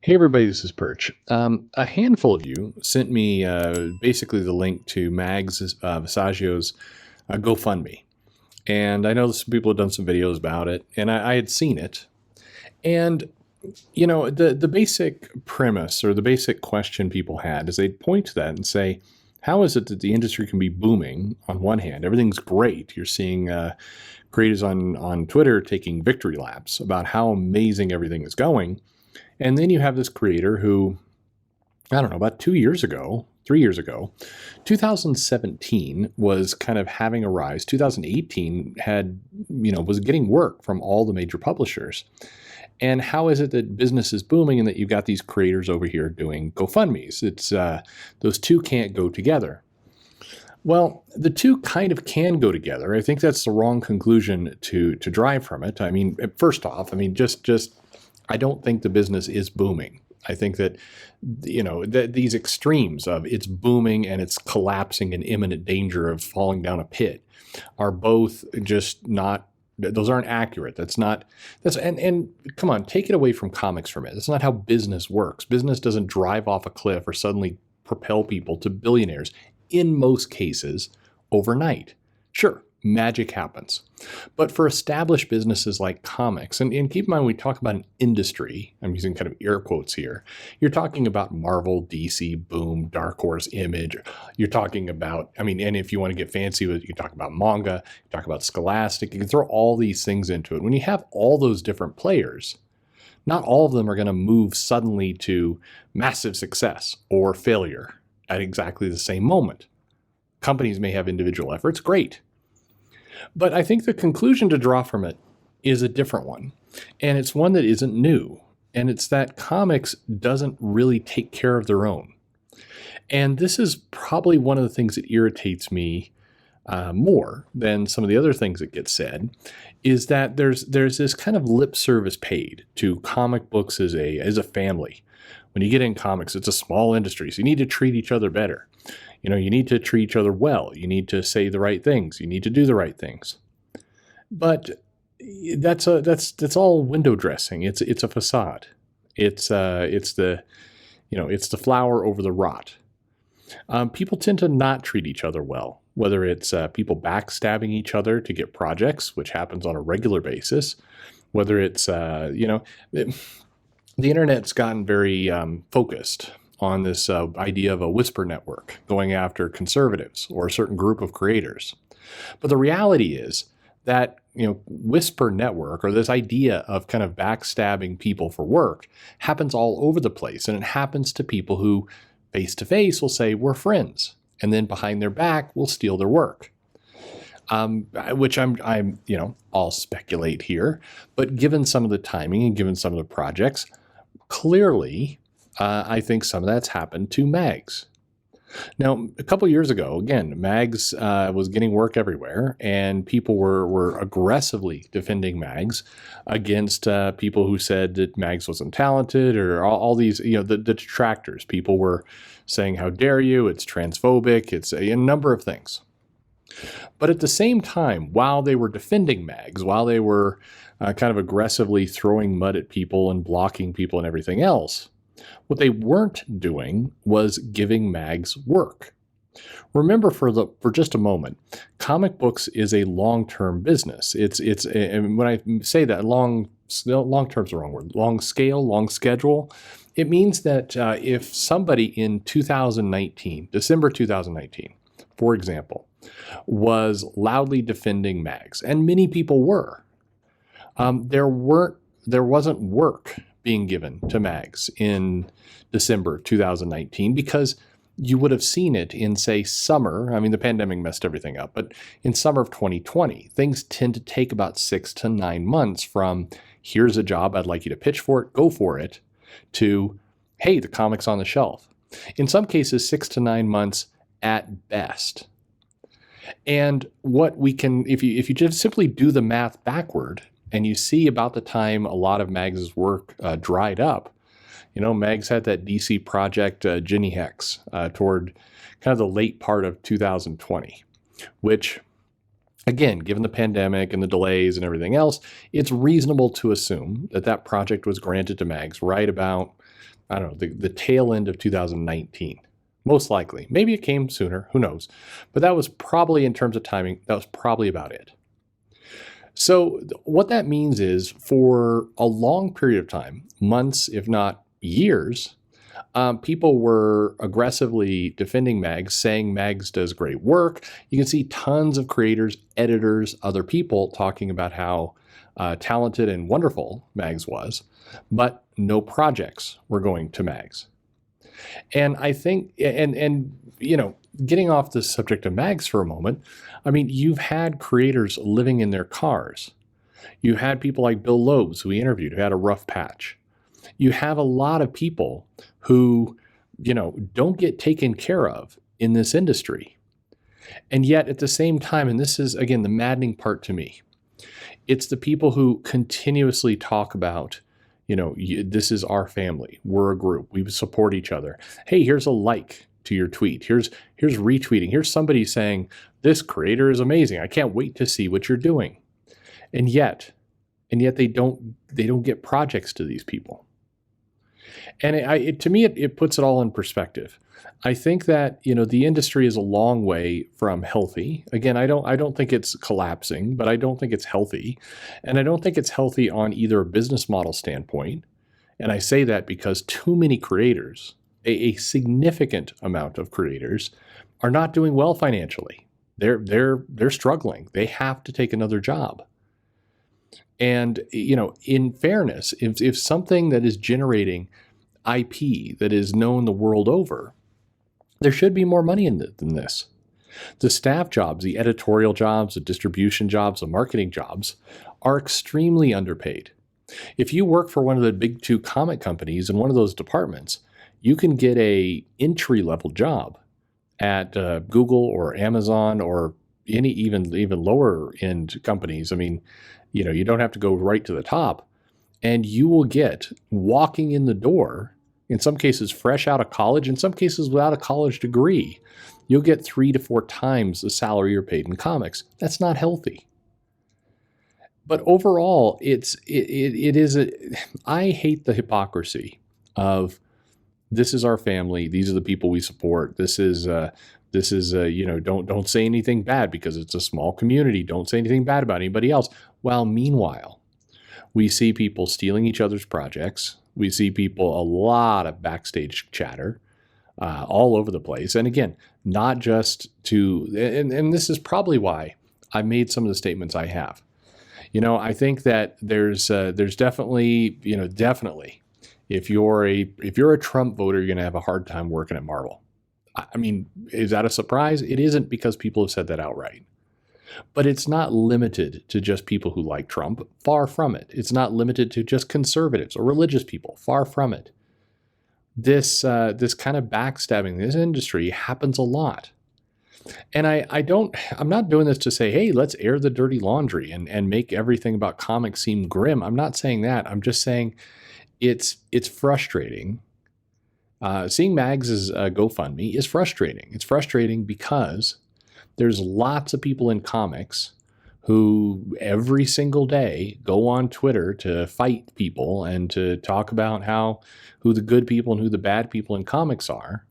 Hey everybody, this is Perch. A handful of you sent me basically the link to Mags Visaggio's GoFundMe, and I know some people have done some videos about it, and I had seen it. And the basic premise or the basic question people had is they'd point to that and say, "How is it that the industry can be booming on one hand? Everything's great. You're seeing creators on Twitter taking victory laps about how amazing everything is going." And then you have this creator who, I don't know, about 2 years ago, 3 years ago, 2017 was kind of having a rise. 2018 was getting work from all the major publishers. And how is it that business is booming and that you've got these creators over here doing GoFundMes? Those two can't go together. Well, the two kind of can go together. I think that's the wrong conclusion to drive from it. I mean, first off, just I don't think the business is booming. I think that, these extremes of it's booming and it's collapsing in imminent danger of falling down a pit are both just not, those aren't accurate. And come on, take it away from comics for a minute. That's not how business works. Business doesn't drive off a cliff or suddenly propel people to billionaires in most cases overnight. Sure, magic happens. But for established businesses like comics, and keep in mind, we talk about an industry, I'm using kind of air quotes here, you're talking about Marvel, DC, Boom, Dark Horse, Image. You're talking about, and if you want to get fancy with it, you can talk about manga, you talk about Scholastic, you can throw all these things into it. When you have all those different players, not all of them are going to move suddenly to massive success or failure at exactly the same moment. Companies may have individual efforts, great. But I think the conclusion to draw from it is a different one. And it's one that isn't new. And it's that comics doesn't really take care of their own. And this is probably one of the things that irritates me more than some of the other things that get said, is that there's this kind of lip service paid to comic books as a family. When you get in comics, it's a small industry, so you need to treat each other better. You need to treat each other well. You need to say the right things. You need to do the right things. But that's all window dressing. It's a facade. It's the flower over the rot. People tend to not treat each other well, whether it's people backstabbing each other to get projects, which happens on a regular basis, whether it's the internet's gotten very focused on this idea of a whisper network going after conservatives or a certain group of creators. But the reality is that, whisper network, or this idea of kind of backstabbing people for work, happens all over the place. And it happens to people who face to face will say, we're friends. And then behind their back will steal their work. Which I'll speculate here, but given some of the timing and given some of the projects, clearly, I think some of that's happened to Mags. Now, a couple years ago, again, Mags was getting work everywhere, and people were aggressively defending Mags against people who said that Mags wasn't talented, or all these, the detractors. People were saying, how dare you, it's transphobic, it's a number of things. But at the same time, while they were defending Mags, while they were kind of aggressively throwing mud at people and blocking people and everything else, what they weren't doing was giving Mags work. Remember, for just a moment, comic books is a long-term business. And when I say that, long term is the wrong word. Long scale, long schedule. It means that if somebody in 2019, December 2019, for example, was loudly defending Mags, and many people were, there wasn't work being given to Mags in December 2019, because you would have seen it in, say, summer. The pandemic messed everything up, but in summer of 2020, things tend to take about 6 to 9 months from, here's a job, I'd like you to pitch for it, go for it, to, hey, the comic's on the shelf. In some cases, 6 to 9 months at best. And what we can, if you just simply do the math backward, and you see about the time a lot of Mags' work dried up, Mags had that DC project, Ginny Hex, toward kind of the late part of 2020, which, again, given the pandemic and the delays and everything else, it's reasonable to assume that project was granted to Mags right about I don't know, the tail end of 2019. Most likely. Maybe it came sooner, who knows? But that was probably, in terms of timing, that was probably about it. So what that means is, for a long period of time, months, if not years, people were aggressively defending Mags, saying Mags does great work. You can see tons of creators, editors, other people talking about how talented and wonderful Mags was, but no projects were going to Mags. And I think, getting off the subject of Mags for a moment, I mean, you've had creators living in their cars. You had people like Bill Loebs, who we interviewed, who had a rough patch. You have a lot of people who, don't get taken care of in this industry. And yet at the same time, and this is, again, the maddening part to me, it's the people who continuously talk about, this is our family. We're a group. We support each other. Hey, here's a like to your tweet. Here's retweeting. Here's somebody saying, this creator is amazing. I can't wait to see what you're doing. And yet they don't get projects to these people. And to me, it puts it all in perspective. I think that, the industry is a long way from healthy. Again, I don't think it's collapsing, but I don't think it's healthy. And I don't think it's healthy on either a business model standpoint. And I say that because too many creators, a significant amount of creators, are not doing well financially. They're struggling. They have to take another job. And, in fairness, if something that is generating IP that is known the world over, there should be more money in than this. The staff jobs, the editorial jobs, the distribution jobs, the marketing jobs are extremely underpaid. If you work for one of the big two comic companies in one of those departments, you can get a entry-level job at Google or Amazon or any even lower end companies. I mean, you don't have to go right to the top, and you will get, walking in the door, in some cases fresh out of college, in some cases without a college degree, you'll get 3 to 4 times the salary you're paid in comics. That's not healthy. But overall, I hate the hypocrisy of, this is our family, these are the people we support, don't say anything bad because it's a small community, don't say anything bad about anybody else. While meanwhile, we see people stealing each other's projects. We see people, a lot of backstage chatter all over the place. And again, not just and this is probably why I made some of the statements I have. I think that there's definitely, if you're a Trump voter, you're going to have a hard time working at Marvel. I mean, is that a surprise? It isn't, because people have said that outright. But it's not limited to just people who like Trump. Far from it. It's not limited to just conservatives or religious people. Far from it. This kind of backstabbing in this industry happens a lot. And I'm not doing this to say, hey, let's air the dirty laundry and make everything about comics seem grim. I'm not saying that. I'm just saying it's frustrating. Seeing Mags' GoFundMe is frustrating. It's frustrating because there's lots of people in comics who every single day go on Twitter to fight people and to talk about who the good people and who the bad people in comics are.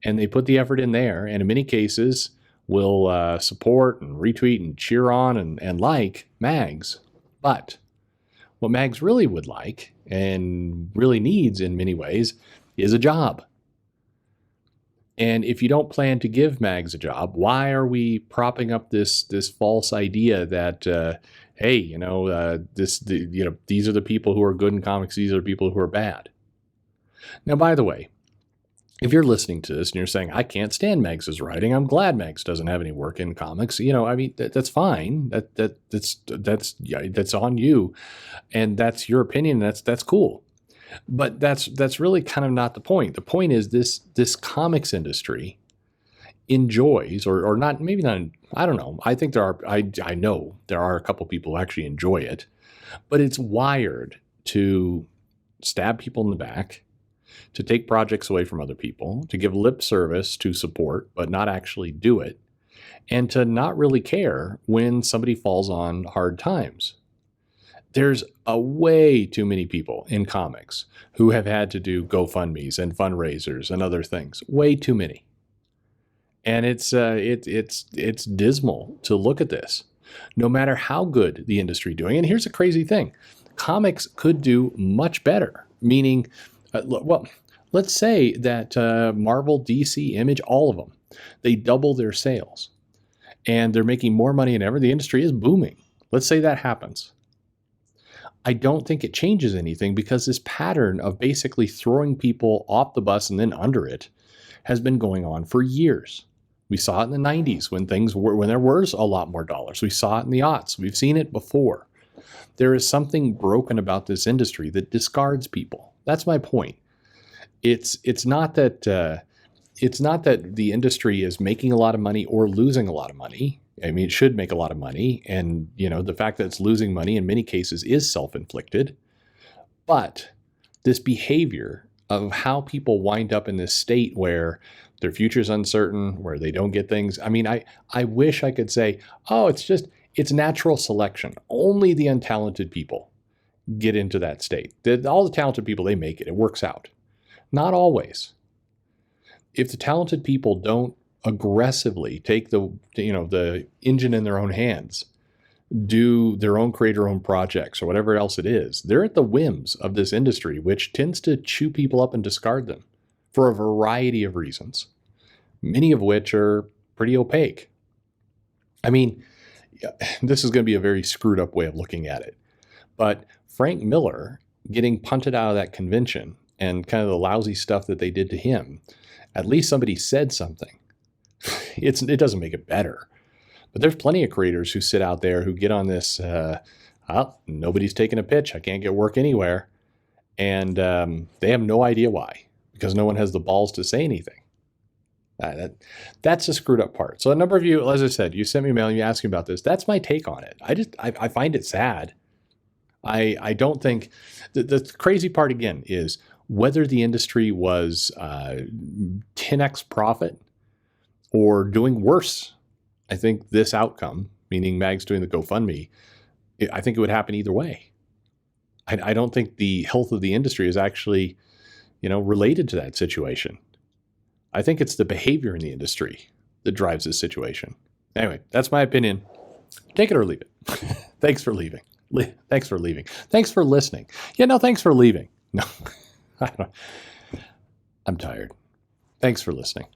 And they put the effort in there, and in many cases will support and retweet and cheer on and like Mags. But what Mags really would like, and really needs in many ways, is a job. And if you don't plan to give Mags a job, why are we propping up this false idea that, these are the people who are good in comics, these are the people who are bad? Now, by the way, if you're listening to this and you're saying, I can't stand Mags' writing, I'm glad Mags doesn't have any work in comics, that's fine. That's on you, and that's your opinion. That's cool. But that's really kind of not the point. The point is this comics industry enjoys, or not, maybe not, I don't know. I think I know there are a couple people who actually enjoy it, but it's wired to stab people in the back, to take projects away from other people, to give lip service to support, but not actually do it, and to not really care when somebody falls on hard times. There's a way too many people in comics who have had to do GoFundMes and fundraisers and other things. Way too many. And it's dismal to look at this. No matter how good the industry doing, and here's a crazy thing: comics could do much better. Meaning, well, let's say that Marvel, DC, Image, all of them, they double their sales, and they're making more money than ever. The industry is booming. Let's say that happens. I don't think it changes anything, because this pattern of basically throwing people off the bus and then under it has been going on for years. We saw it in the 90s when there was a lot more dollars. We saw it in the aughts. We've seen it before. There is something broken about this industry that discards people. That's my point. It's not that the industry is making a lot of money or losing a lot of money. I mean, it should make a lot of money, and the fact that it's losing money in many cases is self-inflicted. But this behavior of how people wind up in this state where their future is uncertain, where they don't get things. I mean, I wish I could say, oh, it's natural selection. Only the untalented people get into that state. All the talented people, they make it. It works out. Not always. If the talented people don't aggressively take the engine in their own hands, do their own, create their own projects or whatever else it is, they're at the whims of this industry, which tends to chew people up and discard them for a variety of reasons, many of which are pretty opaque. I mean, this is going to be a very screwed up way of looking at it, but Frank Miller getting punted out of that convention and kind of the lousy stuff that they did to him, at least somebody said something. It doesn't make it better. But there's plenty of creators who sit out there who get on this, nobody's taking a pitch, I can't get work anywhere. And they have no idea why, because no one has the balls to say anything. That's the screwed up part. So a number of you, as I said, you sent me a mail and you asked me about this. That's my take on it. I find it sad. I don't think, the crazy part again is whether the industry was 10x profit or doing worse. I think this outcome, meaning Mag's doing the GoFundMe, I think it would happen either way. I don't think the health of the industry is actually, related to that situation. I think it's the behavior in the industry that drives this situation. Anyway, that's my opinion. Take it or leave it. Thanks for leaving. Thanks for leaving. Thanks for listening. Yeah, no, thanks for leaving. No, I'm tired. Thanks for listening.